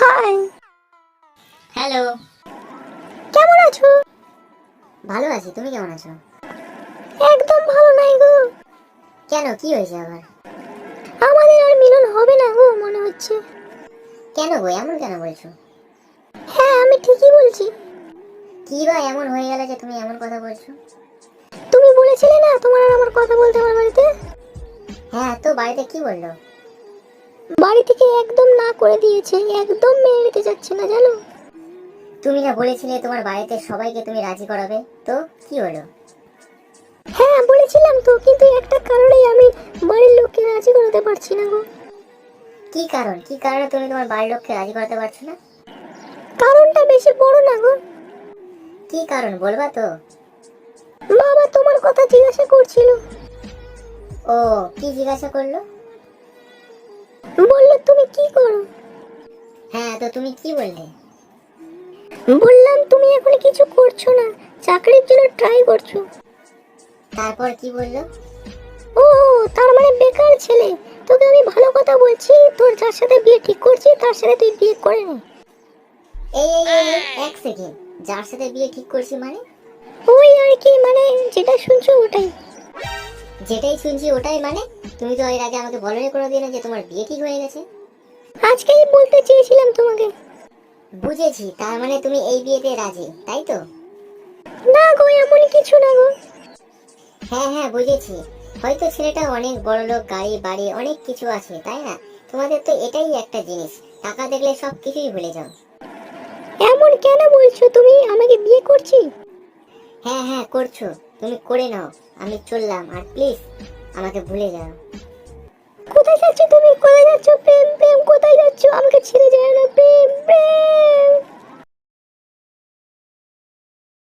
High. Hello. কেমন আছো? ভালো আছি, তুমি কেমন আছো? একদম ভালো নাই গো। কেন, কি হয়েছে আবার? আমাদের আর মিলন হবে না গো মনে হচ্ছে। কেন গো, এমন কেন বলছো? হ্যাঁ, আমি ঠিকই বলছি। কি বা এমন হয়ে গেল যে তুমি এমন কথা বলছো? তুমি বলেছিলে না তোমার আর আমার কথা বলতে আমার বাড়িতে। হ্যাঁ, তো বাড়িতে কি বললো? বাড়ি থেকে একদম না করে দিয়েছে, একদম মেনে নিতে যাচ্ছে না জানো। তুমি না বলেছিলে তোমার বাড়িতে সবাইকে তুমি রাজি করাবে, তো কি হলো? হ্যাঁ বলেছিলাম তো, কিন্তু একটা কারণেই আমি বাড়ির লোককে রাজি করাতে পারছি না গো। কি কারণ, কি কারণে তুমি তোমার বাড়ির লোককে রাজি করাতে পারছো না? কারণটা বেশি বড় না গো। কি কারণ বলবা তো? বাবা তোমার কথা জিজ্ঞাসা করছিল। ও, কি জিজ্ঞাসা করলো? বললো তুমি কি করো। হ্যাঁ, তো তুমি কি বললে? বললাম তুমি এখন কিছু করছো না, চাকরির জন্য ট্রাই করছো। তারপর কি বললো? ও, তার মানে বেকার ছেলে। তোকে আমি ভালো কথা বলছি, তোর যার সাথে বিয়ে ঠিক করছি তার সাথে তুই বিয়ে করে নে। এই এক সেকেন্ড, যার সাথে বিয়ে ঠিক করছি মানে? ওই আর কি, মানে যেটা শুনছো ওটাই। যেটাই শুনছি ওটাই মানে? তুমি তো এর আগে আমাকে বলনি কোনোদিনও যে তোমার বিয়ে ঠিক হয়ে গেছে। আজকেই বলতে চেয়েছিলাম তোমাকে। বুঝেছি, তার মানে তুমি এই বিয়েতে রাজি, তাই তো? না গো, এমন কিছু না গো। হ্যাঁ হ্যাঁ, বুঝেছি। হয়তো ছেলেটা অনেক বড় লোক, গাড়ি বাড়ি অনেক কিছু আছে, তাই না? তোমাদের তো এটাই একটা জিনিস, টাকা দেখলে সব কিছুই ভুলে যাও। এমন কেন বলছো, তুমি আমাকে বিয়ে করছি? হ্যাঁ হ্যাঁ করছো, তুমি করে নাও। আমি চললাম, আর প্লিজ আমাকে ভুলে যাও। কোথায় যাচ্ছ তুমি, কোথায় যাচ্ছ? প্রেম প্রেম, কোথায় যাচ্ছ? আমাকে ছেড়ে যায় না, প্রেম